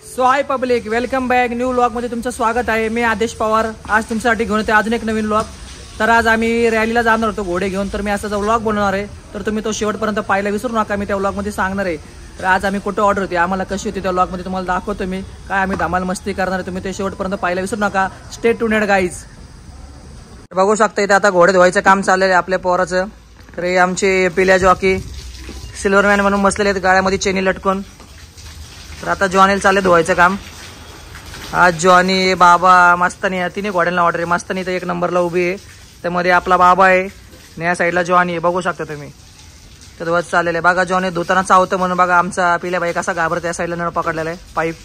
सो हाय public, welcome back new व्लॉगमध्ये तुमचं स्वागत आहे। मी आदेश पवार आज तुमच्यासाठी घेऊन येते अजून एक नवीन व्लॉग। तर आज आम्ही रॅलीला जाणार होतो घोडे घेऊन, तर मी असाच व्लॉग बनवणार आहे, तर तुम्ही तो शेवटपर्यंत पाहायला विसरू नका। मी त्या व्लॉगमध्ये सांगणार आहे तर आज आम्ही कुठे ऑर्डर होती, आम्हाला कशी होती त्या व्लॉगमध्ये तुम्हाला दाखवतो मी। काय आम्ही धमाल मस्ती करणार आहे, तुम्ही ते शेवटपर्यंत पाहायला विसरू नका। Stay tuned guys. बघू शकता इथे आता घोडे धुवायचं काम चाललेलं आहे आपल्या पोराचं। तर हे आमचे पिल्या जॉकी सिल्वरमॅन म्हणून बसलेले आहेत गाड्यामध्ये चेनी लटकून। तर आता जॉनीला चालले धुवायचं काम। आज जॉनी बाबा मस्तानी तिने घोड्यांना ऑर्डर आहे। मस्तानी तर एक नंबरला उभी आहे, त्यामध्ये आपला बाबा आहे आणि या साईडला जॉनी आहे, बघू शकता तुम्ही। तर धुवत चाललेलं आहे बघा। जॉनी धुताना चावतं म्हणून बघा आमचा पिल्या बाई कसा घाबरत, या साईडला नळ पकडलेला आहे पाईप।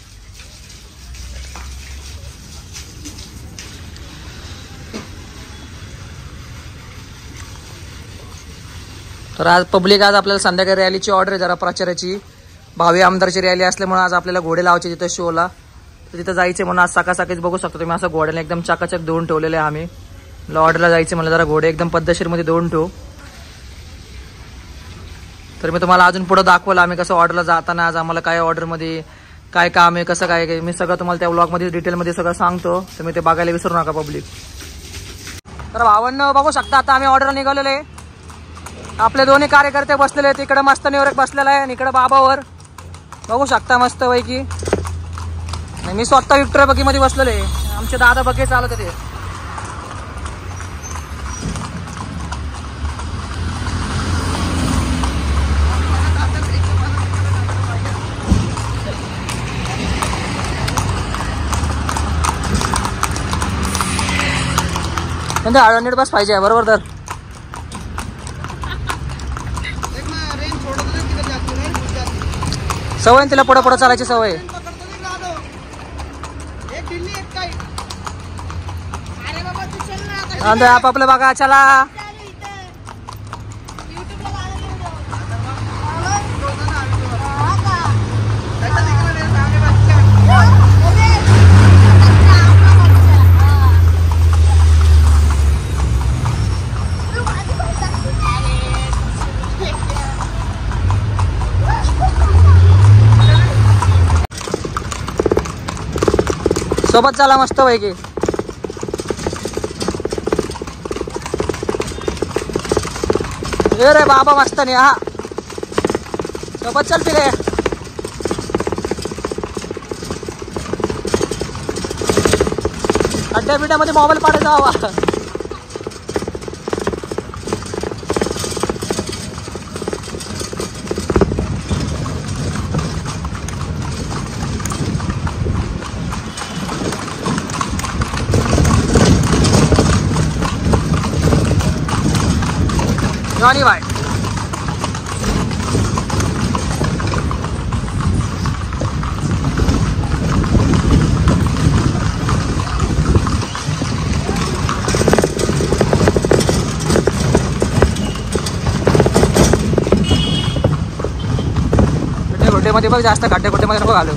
तर आज पब्लिक आज आपल्याला संध्याकाळी रॅलीची ऑर्डर आहे जरा प्रचाराची। भावी आमदारची रॅली असल्यामुळे आज आपल्याला घोडे लावायचे तिथं शोला, तर तिथं जायचे म्हणून आज सकाळीच बघू शकतो तुम्ही असं घोड्याला एकदम चकाचक धुवून ठेवलेले आहे आम्ही। ऑर्डरला जायचे म्हणलं जरा घोडे एकदम पद्धतशीरमध्ये धुवून ठेवू। तर मी तुम्हाला अजून पुढे दाखवलं आम्ही कसं ऑर्डरला जाताना आज आम्हाला काय ऑर्डरमध्ये काय काम आहे, कसं काय मी सगळं तुम्हाला त्या व्लॉगमध्ये डिटेलमध्ये सगळं सांगतो, तर मी ते बघायला विसरू नका पब्लिक। तर भावांनो बघू शकता आता आम्ही ऑर्डरला निघालेलो आहे। आपले दोन्ही कार्यकर्ते बसलेले आहेत, इकडे मस्तानीवर एक बसलेला आहे आणि इकडे बाबावर बघू शकता मस्त पैकी। मी स्वतः विक्टोरिया बगीमध्ये बसलेले आहे, आमचे दादा बगे चालत होते। म्हणजे नीट बस पाहिजे बरोबर। तर सवय तिला पुढे पुढे चालायची सवय। आपापलं बघा चला। सोबत चला मस्त पैकी। रे बाबा मस्त नाही हा, सोबत चल पिले। खड्ड्या बिड्यामध्ये मोबाईल पाडायचा हवा। जॉनी भाई खड्डे बघ, जास्त खड्डे मध्ये नको घालू।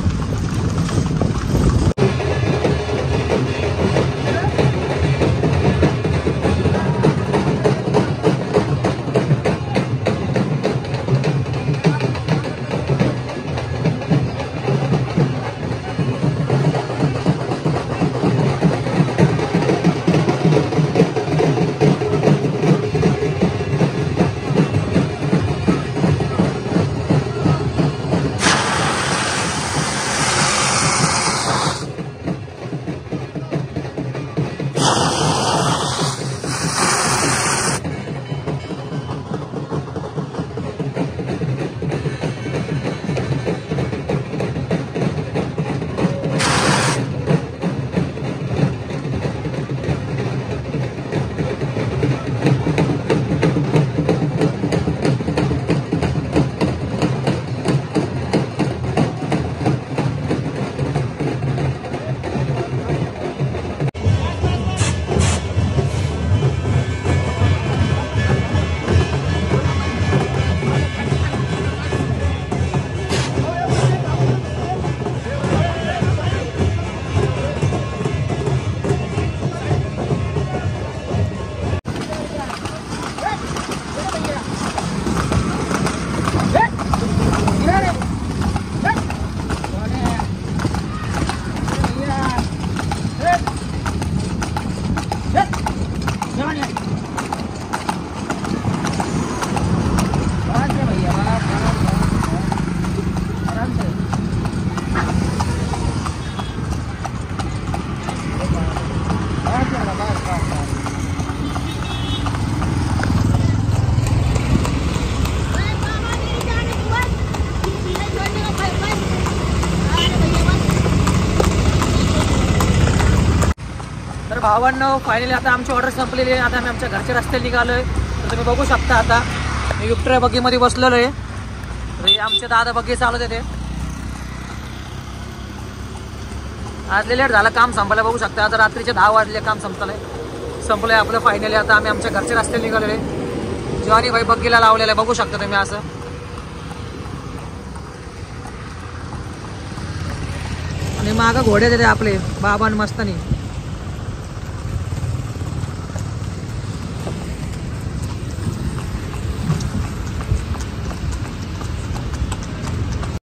भावांनो फायनली आता आमची ऑर्डर संपलेली आहे. आता आम्ही आमच्या घरच्या रस्त्याने निघालोय. तर तुम्ही बघू शकता आता मी विक्टोरिया बग्गीमध्ये बसलेलो आहे. हे आमचे दादा बग्गी चालवत होते. आज लेट झालं काम संपलं. बघू शकता आता रात्रीचे 10 वाजले काम संपलंय आपलं फायनली. आता आम्ही आमच्या घरच्या रस्त्याने निघालेलो आहे. जॉनी भाई बग्गीला लावलेलं आहे बघू शकता तुम्ही असं. आणि मागं घोडे देते आपले बाबांन मस्तानी.